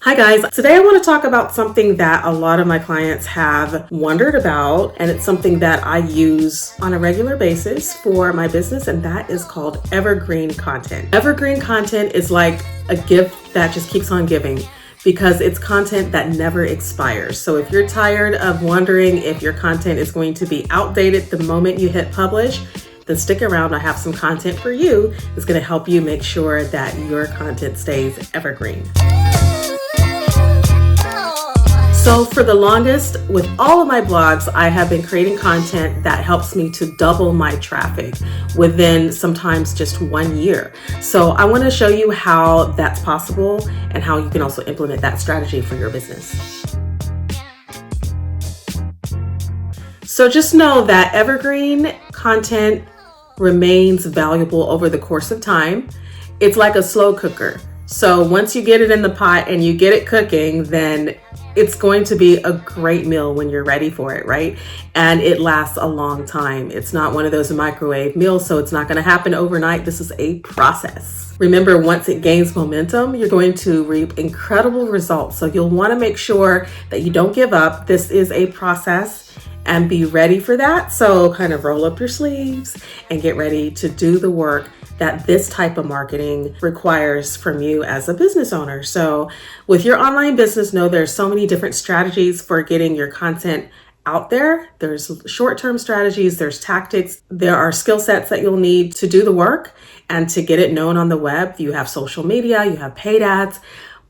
Hi guys, today I want to talk about something that a lot of my clients have wondered about, and it's something that I use on a regular basis for my business, and that is called evergreen content. Evergreen content is like a gift that just keeps on giving because it's content that never expires. So if you're tired of wondering if your content is going to be outdated the moment you hit publish, then stick around. I have some content for you that's going to help you make sure that your content stays evergreen. So for the longest, with all of my blogs, I have been creating content that helps me to double my traffic within sometimes just 1 year. So I want to show you how that's possible and how you can also implement that strategy for your business. So just know that evergreen content remains valuable over the course of time. It's like a slow cooker. So once you get it in the pot and you get it cooking, then it's going to be a great meal when you're ready for it, right? And it lasts a long time. It's not one of those microwave meals, so it's not going to happen overnight. This is a process. Remember, once it gains momentum, you're going to reap incredible results. So you'll want to make sure that you don't give up. This is a process and be ready for that. So kind of roll up your sleeves and get ready to do the work that this type of marketing requires from you as a business owner. So with your online business, know there's so many different strategies for getting your content out there. There's short-term strategies, there's tactics, there are skill sets that you'll need to do the work and to get it known on the web. You have social media, you have paid ads,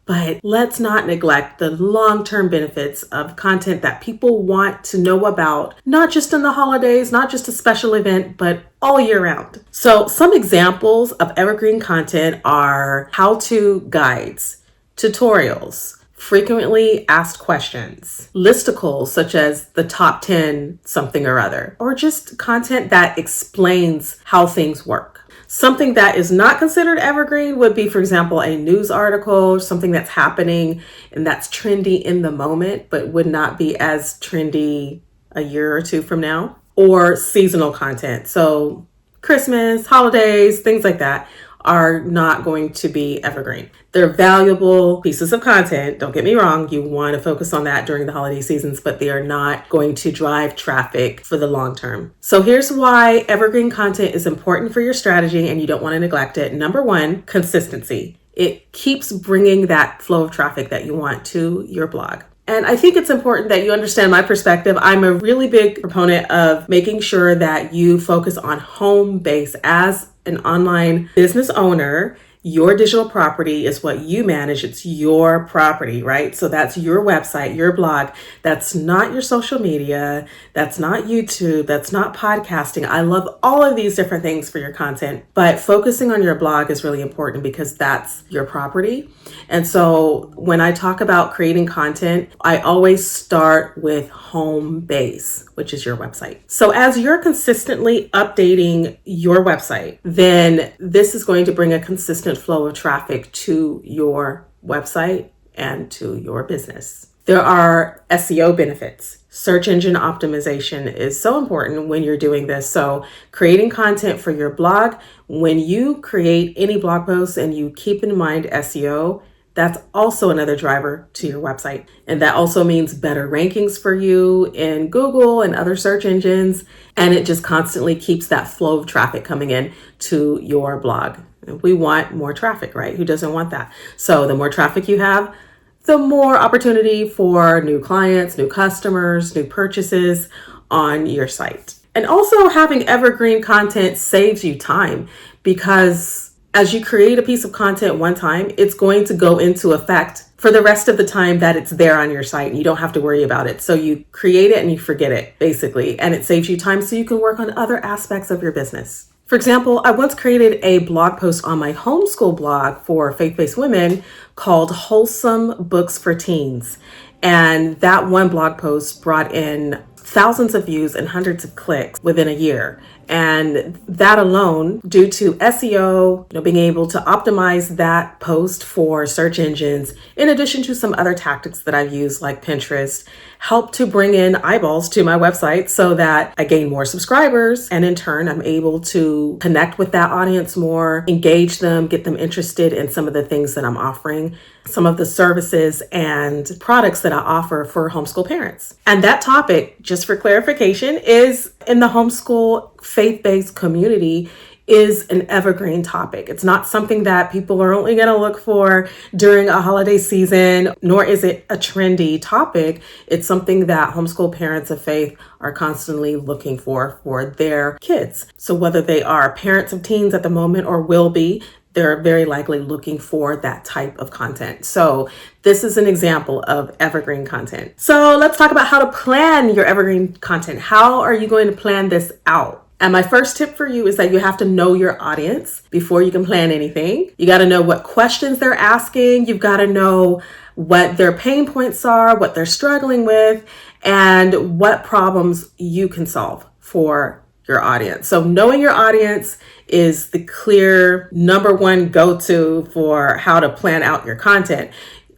but let's not neglect the long-term benefits of content that people want to know about, not just in the holidays, not just a special event, but all year round. So some examples of evergreen content are how-to guides, tutorials, frequently asked questions, listicles such as the top 10 something or other, or just content that explains how things work. Something that is not considered evergreen would be, for example, a news article, something that's happening and that's trendy in the moment, but would not be as trendy a year or two from now, or seasonal content. So Christmas, holidays, things like that are not going to be evergreen. They're valuable pieces of content. Don't get me wrong. You want to focus on that during the holiday seasons, but they are not going to drive traffic for the long term. So here's why evergreen content is important for your strategy and you don't want to neglect it. Number one, consistency. It keeps bringing that flow of traffic that you want to your blog. And I think it's important that you understand my perspective. I'm a really big proponent of making sure that you focus on home base. As an online business owner, your digital property is what you manage. It's your property, right? So that's your website, your blog. That's not your social media. That's not YouTube. That's not podcasting. I love all of these different things for your content, but focusing on your blog is really important because that's your property. And so when I talk about creating content, I always start with home base, which is your website. So as you're consistently updating your website, then this is going to bring a consistent flow of traffic to your website and to your business. There are SEO benefits. Search engine optimization is so important when you're doing this. So creating content for your blog, when you create any blog posts and you keep in mind SEO, that's also another driver to your website. And that also means better rankings for you in Google and other search engines. And it just constantly keeps that flow of traffic coming in to your blog. We want more traffic, right? Who doesn't want that? So the more traffic you have, the more opportunity for new clients, new customers, new purchases on your site. And also having evergreen content saves you time because as you create a piece of content one time, it's going to go into effect for the rest of the time that it's there on your site. And you don't have to worry about it. So you create it and you forget it, basically. And it saves you time so you can work on other aspects of your business. For example, I once created a blog post on my homeschool blog for faith-based women called Wholesome Books for Teens. And that one blog post brought in thousands of views and hundreds of clicks within a year. And that alone, due to SEO, being able to optimize that post for search engines, in addition to some other tactics that I've used like Pinterest, help to bring in eyeballs to my website so that I gain more subscribers. And in turn, I'm able to connect with that audience more, engage them, get them interested in some of the things that I'm offering, some of the services and products that I offer for homeschool parents. And that topic, just for clarification, is in the homeschool faith-based community, is an evergreen topic. It's not something that people are only going to look for during a holiday season, nor is it a trendy topic. It's something that homeschool parents of faith are constantly looking for their kids. So whether they are parents of teens at the moment or will be, they're very likely looking for that type of content. So this is an example of evergreen content. So let's talk about how to plan your evergreen content. How are you going to plan this out? And my first tip for you is that you have to know your audience before you can plan anything. You got to know what questions they're asking. You've got to know what their pain points are, what they're struggling with, and what problems you can solve for your audience. So knowing your audience is the clear number one go-to for how to plan out your content.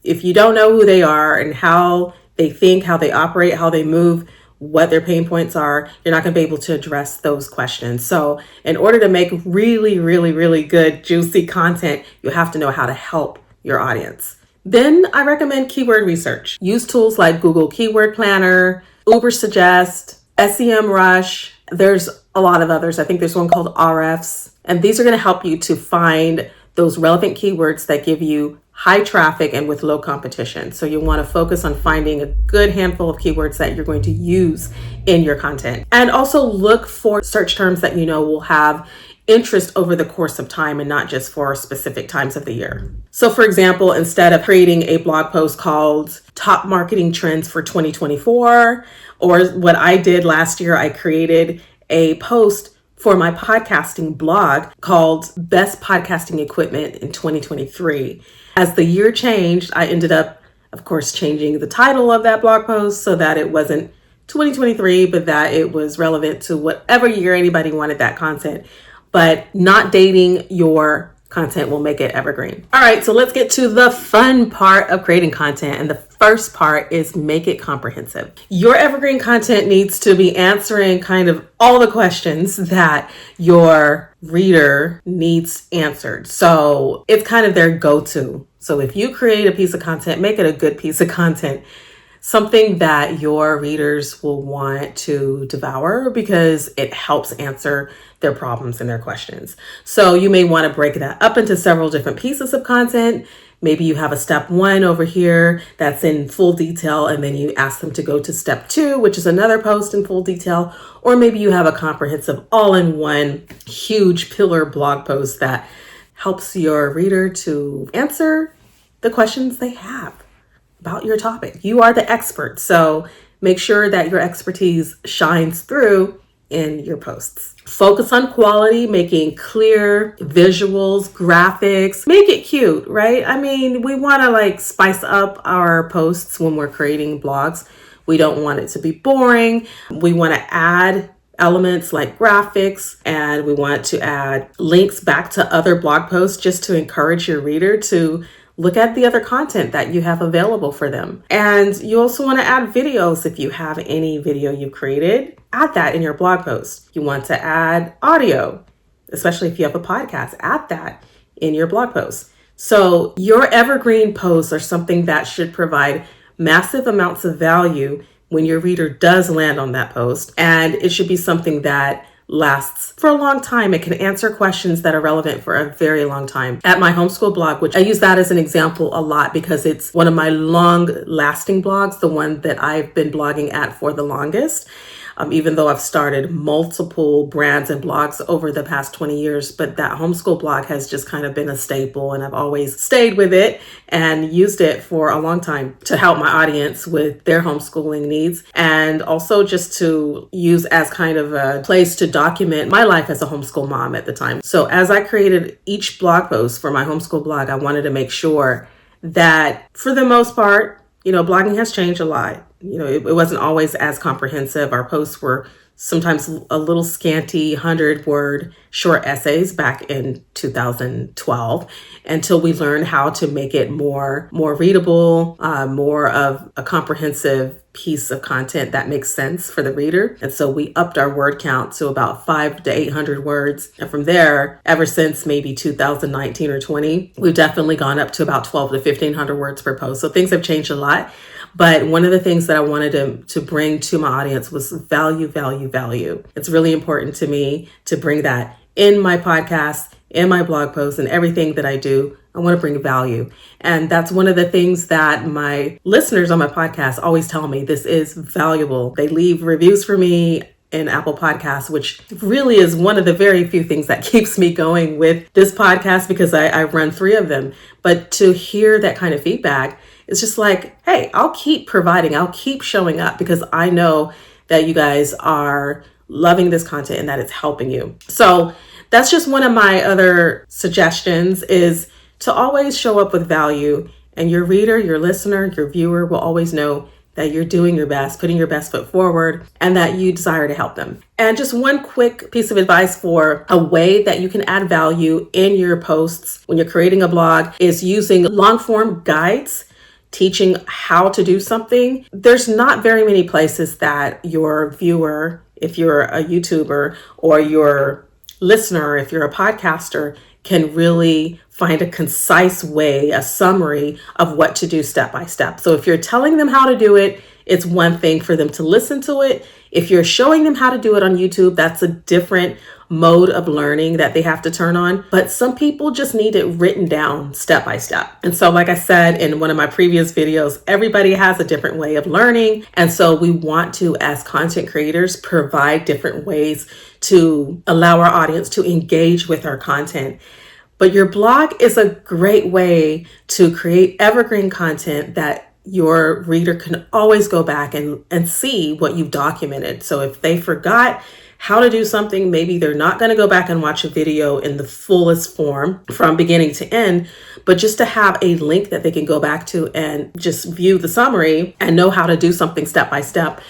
If you don't know who they are and how they think, how they operate, how they move, what their pain points are, you're not going to be able to address those questions. So in order to make really, really, really good, juicy content, you have to know how to help your audience. Then I recommend keyword research. Use tools like Google Keyword Planner, Ubersuggest, SEMrush. There's a lot of others. I think there's one called RFs. And these are going to help you to find those relevant keywords that give you high traffic and with low competition. So you want to focus on finding a good handful of keywords that you're going to use in your content. And also look for search terms that you know will have interest over the course of time and not just for specific times of the year. So for example, instead of creating a blog post called Top Marketing Trends for 2024, or what I did last year, I created a post for my podcasting blog called Best Podcasting Equipment in 2023. As the year changed, I ended up, of course, changing the title of that blog post so that it wasn't 2023, but that it was relevant to whatever year anybody wanted that content. But not dating your content will make it evergreen. All right, so let's get to the fun part of creating content. And the first part is make it comprehensive. Your evergreen content needs to be answering kind of all the questions that your reader needs answered. So it's kind of their go-to. So if you create a piece of content, make it a good piece of content, something that your readers will want to devour because it helps answer their problems and their questions. So you may want to break that up into several different pieces of content. Maybe you have a step 1 over here that's in full detail, and then you ask them to go to step 2, which is another post in full detail. Or maybe you have a comprehensive all-in-one huge pillar blog post that helps your reader to answer the questions they have about your topic. You are the expert, so make sure that your expertise shines through in your posts. Focus on quality, making clear visuals, graphics, make it cute, right? I mean, we want to spice up our posts when we're creating blogs. We don't want it to be boring. We want to add elements like graphics, and we want to add links back to other blog posts just to encourage your reader to look at the other content that you have available for them. And you also want to add videos. If you have any video you've created, add that in your blog post. You want to add audio, especially if you have a podcast, add that in your blog post. So your evergreen posts are something that should provide massive amounts of value when your reader does land on that post. And it should be something that lasts for a long time. It can answer questions that are relevant for a very long time. At my homeschool blog, which I use that as an example a lot because it's one of my long lasting blogs, the one that I've been blogging at for the longest. Even though I've started multiple brands and blogs over the past 20 years, but that homeschool blog has just kind of been a staple, and I've always stayed with it and used it for a long time to help my audience with their homeschooling needs, and also just to use as kind of a place to document my life as a homeschool mom at the time. So as I created each blog post for my homeschool blog, I wanted to make sure that for the most part, blogging has changed a lot. It wasn't always as comprehensive. Our posts were sometimes a little scanty 100-word short essays back in 2012 until we learned how to make it more readable, more of a comprehensive piece of content that makes sense for the reader. And so we upped our word count to about 500 to 800 words. And from there, ever since maybe 2019 or 20, we've definitely gone up to about 12 to 1500 words per post. So things have changed a lot. But one of the things that I wanted to bring to my audience was value, value, value. It's really important to me to bring that in my podcast, in my blog posts, and everything that I do. I want to bring value. And that's one of the things that my listeners on my podcast always tell me, this is valuable. They leave reviews for me in Apple Podcasts, which really is one of the very few things that keeps me going with this podcast, because I run 3 of them. But to hear that kind of feedback, it's just like, hey, I'll keep providing, I'll keep showing up, because I know that you guys are loving this content and that it's helping you. So that's just one of my other suggestions, is to always show up with value, and your reader, your listener, your viewer will always know that you're doing your best, putting your best foot forward, and that you desire to help them. And just one quick piece of advice for a way that you can add value in your posts when you're creating a blog is using long form guides teaching how to do something. There's not very many places that your viewer, if you're a YouTuber, or your listener, if you're a podcaster, can really find a concise way, a summary of what to do step by step. So if you're telling them how to do it, it's one thing for them to listen to it. If you're showing them how to do it on YouTube, that's a different mode of learning that they have to turn on. But some people just need it written down step by step. And so, like I said in one of my previous videos, everybody has a different way of learning. And so we want to, as content creators, provide different ways to allow our audience to engage with our content. But your blog is a great way to create evergreen content that your reader can always go back and see what you've documented. So if they forgot how to do something, maybe they're not going to go back and watch a video in the fullest form from beginning to end, but just to have a link that they can go back to and just view the summary and know how to do something step by step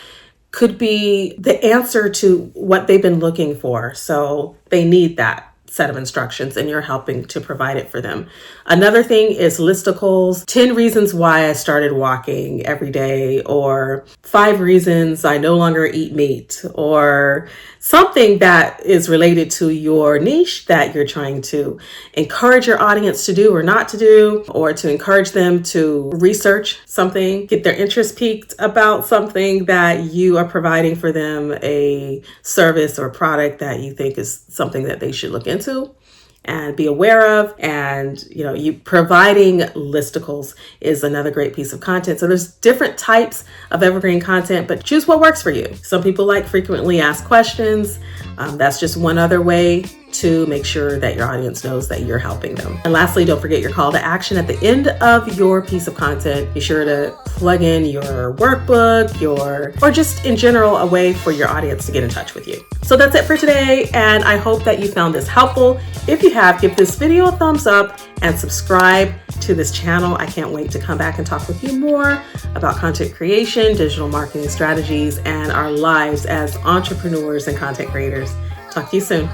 could be the answer to what they've been looking for. So they need that set of instructions, and you're helping to provide it for them. Another thing is listicles. 10 reasons why I started walking every day, or 5 reasons I no longer eat meat, or something that is related to your niche that you're trying to encourage your audience to do or not to do, or to encourage them to research something, get their interest piqued about something that you are providing for them, a service or product that you think is something that they should look into and be aware of. And you providing listicles is another great piece of content. So there's different types of evergreen content, but choose what works for you. Some people like frequently asked questions. That's just one other way to make sure that your audience knows that you're helping them. And lastly, don't forget your call to action at the end of your piece of content. Be sure to plug in your workbook, or just in general, a way for your audience to get in touch with you. So that's it for today, and I hope that you found this helpful. If you have, give this video a thumbs up and subscribe to this channel. I can't wait to come back and talk with you more about content creation, digital marketing strategies, and our lives as entrepreneurs and content creators. Talk to you soon.